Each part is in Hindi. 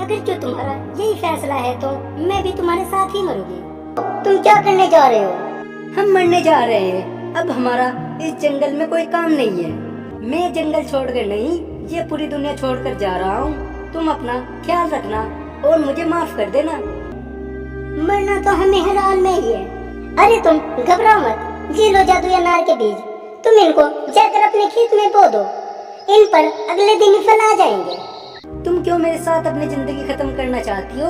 अगर जो तुम्हारा यही फैसला है तो मैं भी तुम्हारे साथ ही मरूंगी। तुम क्या करने जा रहे हो? हम मरने जा रहे हैं। अब हमारा इस जंगल में कोई काम नहीं है। मैं जंगल छोड़कर नहीं, ये पूरी दुनिया छोड़कर जा रहा हूँ। तुम अपना ख्याल रखना और मुझे माफ कर देना। मरना तो हमें हर हाल में ही है। अरे तुम घबराओ मत, ये लो जादू अनार के बीज, तुम इनको जाकर अपने खेत में बो दो। इन पर अगले दिन ही फल आ जाएंगे। तुम क्यों मेरे साथ अपनी जिंदगी खत्म करना चाहती हो?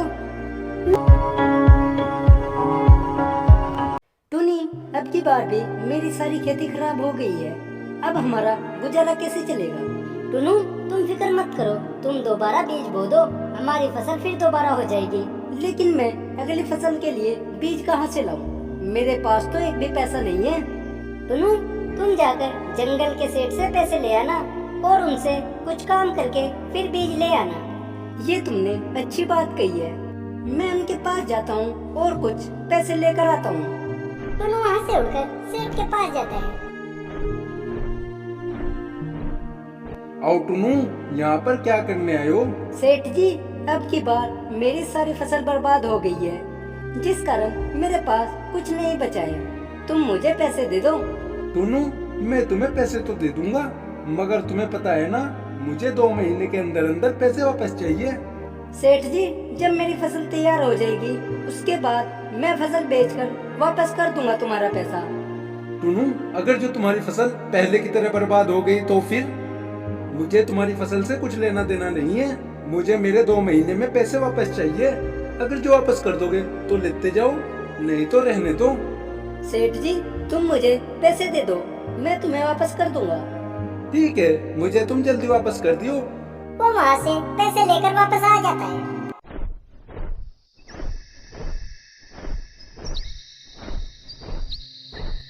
टुनी, अब की बार भी मेरी सारी खेती खराब हो गई है। अब हमारा गुजारा कैसे चलेगा? टुनू, तुम फिक्र मत करो, तुम दोबारा बीज बो दो, हमारी फसल फिर दोबारा हो जाएगी। लेकिन मैं अगली फसल के लिए बीज कहाँ से लाऊं? मेरे पास तो एक भी पैसा नहीं है। टुनू, तुम जाकर जंगल के सेठ से पैसे ले आना और उनसे कुछ काम करके फिर बीज ले आना। ये तुमने अच्छी बात कही है। मैं उनके पास जाता हूँ और कुछ पैसे लेकर आता हूँ। टुनू वहाँ से उठकर सेठ के पास जाता है। आओ टुनू, यहाँ पर क्या करने आए हो? सेठ जी, अब की बार मेरी सारी फसल बर्बाद हो गई है, जिस कारण मेरे पास कुछ नहीं बचा है। तुम मुझे पैसे दे दो। टुनू, मैं तुम्हें पैसे तो दे दूंगा, मगर तुम्हें पता है ना, मुझे 2 महीने के अंदर अंदर पैसे वापस चाहिए। सेठ जी, जब मेरी फसल तैयार हो जाएगी उसके बाद मैं फसल बेचकर वापस कर दूंगा तुम्हारा पैसा। टुनू, अगर जो तुम्हारी फसल पहले की तरह बर्बाद हो गई तो फिर? मुझे तुम्हारी फसल से कुछ लेना देना नहीं है, मुझे मेरे 2 महीने में पैसे वापस चाहिए। अगर जो वापस कर दोगे तो लेते जाओ, नहीं तो रहने दो। सेठ जी, तुम मुझे पैसे दे दो, मैं तुम्हें वापस कर दूंगा। ठीक है, मुझे तुम जल्दी वापस कर दियो। वो वहाँ से पैसे लेकर वापस आ जाता है।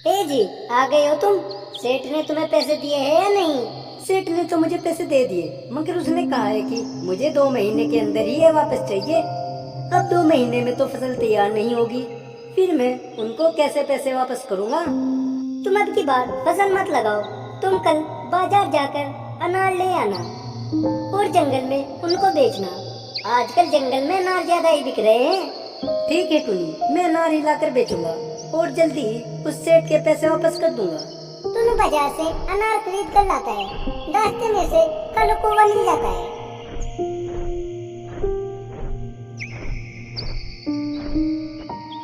ए जी, आ गए हो तुम? सेठ ने तुम्हें पैसे दिए हैं या नहीं? सेठ ने तो मुझे पैसे दे दिए, मगर उसने कहा है कि मुझे 2 महीने के अंदर ही ये वापस चाहिए। अब 2 महीने में तो फसल तैयार नहीं होगी, फिर मैं उनको कैसे पैसे वापस करूँगा? तुम अब की बार फसल मत लगाओ, तुम कल बाजार जाकर अनार ले आना और जंगल में उनको बेचना। आजकल जंगल में अनार ज्यादा ही बिक रहे हैं। ठीक है टुनी, मैं अनार ही लाकर बेचूंगा और जल्दी ही उस सेठ के पैसे वापस कर दूंगा। टुनू बाजार से अनार खरीद कर लाता है, रास्ते में से फलों को मिल जाता है।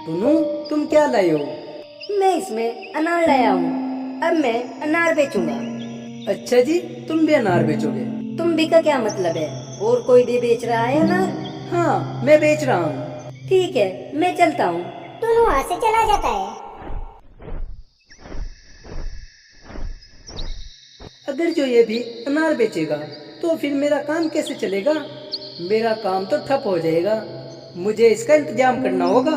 टुनू, तुम क्या लाए हो? मैं इसमें अनार लाया हूँ, अब मैं अनार बेचूंगा। अच्छा जी, तुम भी अनार बेचोगे? तुम भी का क्या मतलब है? और कोई भी बेच रहा है अनार? हाँ, मैं बेच रहा हूँ। ठीक है, मैं चलता हूँ। टुनू वहाँ से चला जाता है। अगर जो ये भी अनार बेचेगा तो फिर मेरा काम कैसे चलेगा? मेरा काम तो ठप हो जाएगा, मुझे इसका इंतजाम करना होगा।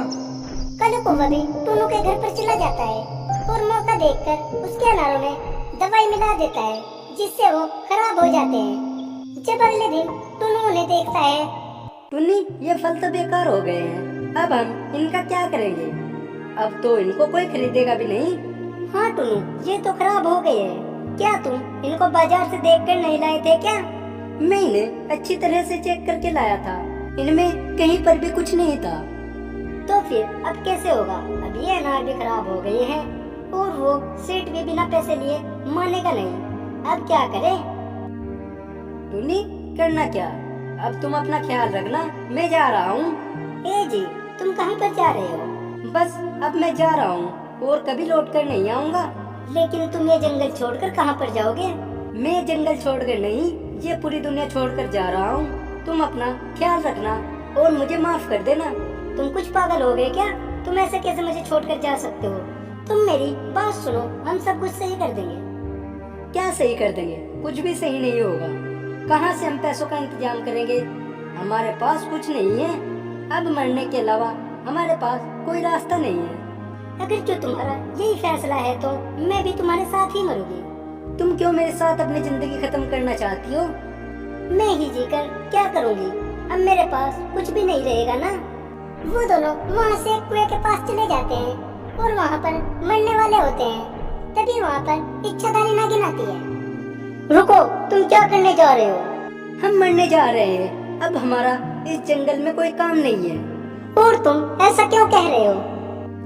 कल को वह भी टुनू के घर पर चला जाता है और मौका देखकर उसके अनारों में दवाई मिला देता है, जिससे वो खराब हो जाते हैं। जब अगले दिन टुनू उन्हें देखता है। टुन्नी, ये फल तो बेकार हो गए हैं, अब हम इनका क्या करेंगे? अब तो इनको कोई खरीदेगा भी नहीं। हाँ टुनू, ये तो खराब हो गए हैं। क्या तुम इनको बाजार से देखकर नहीं लाए थे क्या? मैं इन्हें अच्छी तरह से चेक करके लाया था, इनमें कहीं पर भी कुछ नहीं था। तो फिर अब कैसे होगा? अब ये अनार भी खराब हो गए हैं और वो सेठ भी बिना पैसे लिए मानेगा नहीं। अब क्या करें? टुन्नी, करना क्या? अब तुम अपना ख्याल रखना, मैं जा रहा हूँ। ए जी, तुम कहाँ पर जा रहे हो? बस अब मैं जा रहा हूँ और कभी लौट कर नहीं आऊँगा। लेकिन तुम ये जंगल छोड़कर कहाँ पर जाओगे? मैं जंगल छोड़कर नहीं, ये पूरी दुनिया छोड़कर जा रहा हूँ। तुम अपना ख्याल रखना और मुझे माफ कर देना। तुम कुछ पागल हो गए क्या? तुम ऐसे कैसे मुझे छोड़कर जा सकते हो? तुम मेरी बात सुनो, हम सब कुछ सही कर देंगे। क्या सही कर देंगे? कुछ भी सही नहीं होगा। कहाँ से हम पैसों का इंतजाम करेंगे? हमारे पास कुछ नहीं है। अब मरने के अलावा हमारे पास कोई रास्ता नहीं है। अगर जो तुम्हारा यही फैसला है तो मैं भी तुम्हारे साथ ही मरूंगी। तुम क्यों मेरे साथ अपनी जिंदगी खत्म करना चाहती हो? मैं ही जीकर क्या करूंगी? अब मेरे पास कुछ भी नहीं रहेगा ना। वो दोनों वहाँ से कुएं के पास चले जाते हैं और वहाँ पर मरने वाले होते हैं। तभी वहाँ पर इच्छाधारी नागिन आती है। रुको, तुम क्या करने जा रहे हो? हम मरने जा रहे हैं। अब हमारा इस जंगल में कोई काम नहीं है। और तुम ऐसा क्यों कह रहे हो?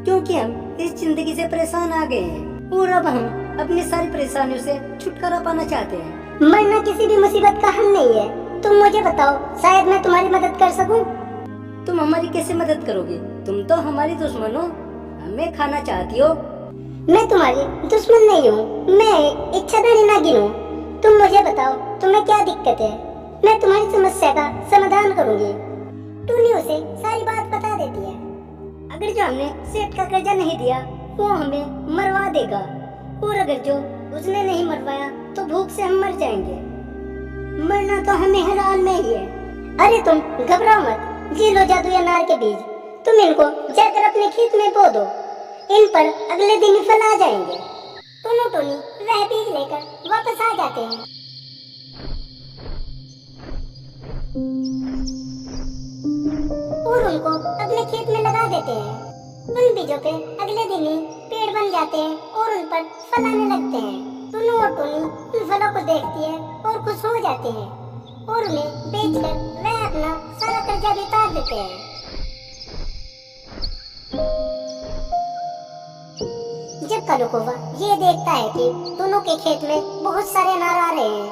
क्योंकि हम इस जिंदगी से परेशान आ गए हैं और अब हम अपनी सारी परेशानियों से छुटकारा पाना चाहते हैं। मरना किसी भी मुसीबत का हल नहीं है। तुम मुझे बताओ, शायद मैं तुम्हारी मदद कर सकूं। तुम हमारी कैसे मदद करोगी? तुम तो हमारी दुश्मन हो, हमें खाना चाहती हो। मैं तुम्हारी दुश्मन नहीं हूँ, मैं इच्छाधारी नागिन हूँ। तुम मुझे बताओ, तुम्हें क्या दिक्कत है? मैं तुम्हारी समस्या का समाधान करूंगी। टूनी उसे सारी बात बता देती है। अगर जो हमने सेठ का कर्जा नहीं दिया वो हमें मरवा देगा, और अगर जो उसने नहीं मरवाया तो भूख से हम मर जाएंगे। मरना तो हमें हर हाल में ही है। अरे तुम घबराओ मत, ये लो जादू अनार के बीज, तुम इनको जाकर अपने खेत में बो दो। इन पर अगले दिन ही फल आ जाएंगे। टूनू टूनी वह बीज लेकर वापस आ जाते हैं। और उनको अपने खेत में लगा देते हैं। उन बीजों पे अगले दिन ही पेड़ बन जाते हैं और उन पर फल आने लगते हैं। टूनू और टूनी उन फलों को देखती है और खुश हो जाते हैं, और उन्हें बेचकर वह अपना सारा कर्जा भी उतार देते हैं। जब कालूकौवा ये देखता है कि टूनू के खेत में बहुत सारे अनार आ रहे हैं,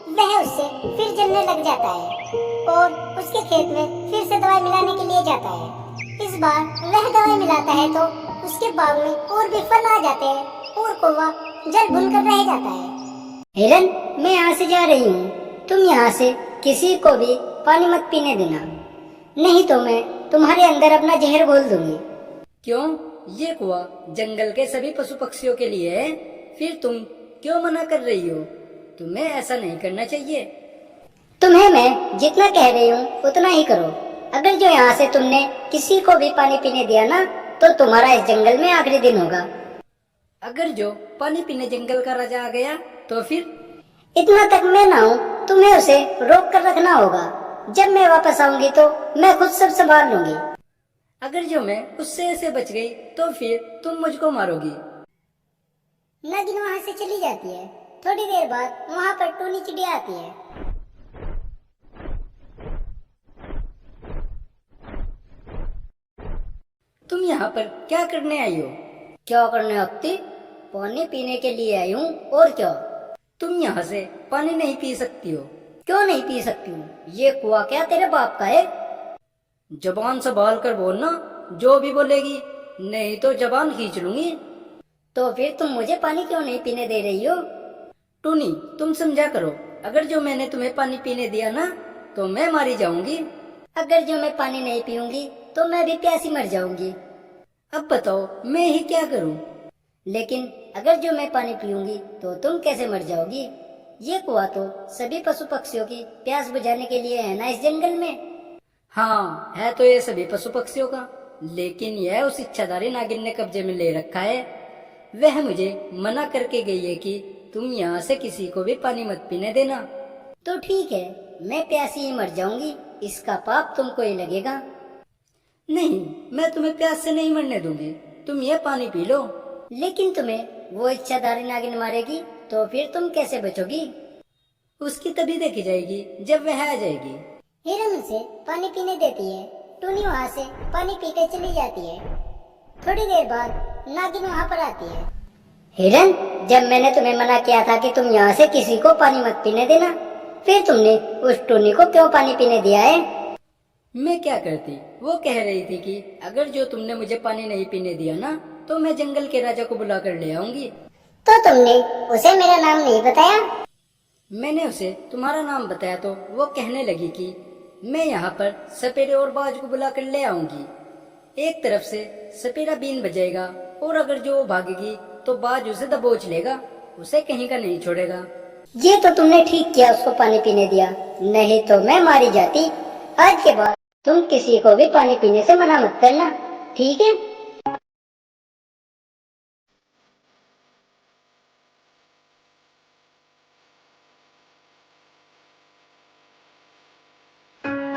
वह उससे फिर जलने लग जाता है और उसके खेत में फिर से दवाई मिलाने के लिए जाता है। इस बार वह दवाई मिलाता है तो उसके बाग में और भी फल आ जाते हैं और कौवा जल भून कर रह जाता है। हिरन, मैं यहाँ से जा रही हूँ, तुम यहाँ से किसी को भी पानी मत पीने देना, नहीं तो मैं तुम्हारे अंदर अपना जहर घोल दूंगी। क्यों? ये कुआं जंगल के सभी पशु पक्षियों के लिए है, फिर तुम क्यों मना कर रही हो? तुम्हें ऐसा नहीं करना चाहिए। तुम्हें मैं जितना कह रही हूँ उतना ही करो। अगर जो यहाँ से तुमने किसी को भी पानी पीने दिया ना, तो तुम्हारा इस जंगल में आखिरी दिन होगा। अगर जो पानी पीने जंगल का राजा आ गया तो फिर? इतना तक मैं ना हूँ, तुम्हें उसे रोक कर रखना होगा। जब मैं वापस आऊंगी तो मैं खुद सब संभाल लूंगी। अगर जो मैं उससे ऐसे बच गई तो फिर तुम मुझको मारोगी। नागिन वहाँ से चली जाती है। थोड़ी देर बाद वहाँ पर टूनी चिड़िया आती है। तुम यहाँ पर क्या करने आई हो? क्या करने अक्ति? पानी पीने के लिए आई हूँ, और क्या? तुम यहाँ से पानी नहीं पी सकती हो। क्यों नहीं पी सकती हूँ? ये कुआं क्या तेरे बाप का है? जबान संभाल कर बोलना, जो भी बोलेगी, नहीं तो जबान खींच लूंगी। तो फिर तुम मुझे पानी क्यों नहीं पीने दे रही हो? टूनी, तुम समझा करो, अगर जो मैंने तुम्हें पानी पीने दिया ना तो मैं मारी जाऊंगी। अगर जो मैं पानी नहीं पीऊंगी तो मैं भी प्यासी मर जाऊंगी। अब बताओ मैं ही क्या करूं? लेकिन अगर जो मैं पानी पीऊंगी तो तुम कैसे मर जाओगी? ये कुआं तो सभी पशु पक्षियों की प्यास बुझाने के लिए है ना इस जंगल में। हाँ, है तो ये सभी पशु पक्षियों का, लेकिन यह उस इच्छाधारी नागिन ने कब्जे में ले रखा है। वह मुझे मना करके गई है कि तुम यहाँ से किसी को भी पानी मत पीने देना। तो ठीक है, मैं प्यासी ही मर जाऊंगी, इसका पाप तुमको ही लगेगा। नहीं, मैं तुम्हें प्यास से नहीं मरने दूंगी, तुम ये पानी पी लो। लेकिन तुम्हें वो इच्छाधारी नागिन मारेगी तो फिर तुम कैसे बचोगी? उसकी तभी देखी जाएगी जब वह आ जाएगी। हिरन उसे पानी पीने देती है। टूनी वहाँ से पानी पीकर चली जाती है। थोड़ी देर बाद नागिन वहाँ पर आती है। हिरन, जब मैंने तुम्हें मना किया था कि तुम यहाँ से किसी को पानी मत पीने देना, फिर तुमने उस टूनी को क्यों पानी पीने दिया है? मैं क्या करती? वो कह रही थी कि अगर जो तुमने मुझे पानी नहीं पीने दिया ना तो मैं जंगल के राजा को बुला कर ले आऊंगी। तो तुमने उसे मेरा नाम नहीं बताया? मैंने उसे तुम्हारा नाम बताया तो वो कहने लगी कि मैं यहाँ पर सपेरे और बाज को बुला कर ले आऊंगी। एक तरफ से सपेरा बीन बजाएगा और अगर जो वो भागेगी तो बाज उसे दबोच लेगा, उसे कहीं का नहीं छोड़ेगा। ये तो तुमने ठीक किया उसको पानी पीने दिया, नहीं तो मैं मारी जाती। आज के बाद तुम किसी को भी पानी पीने से मना मत करना, ठीक है?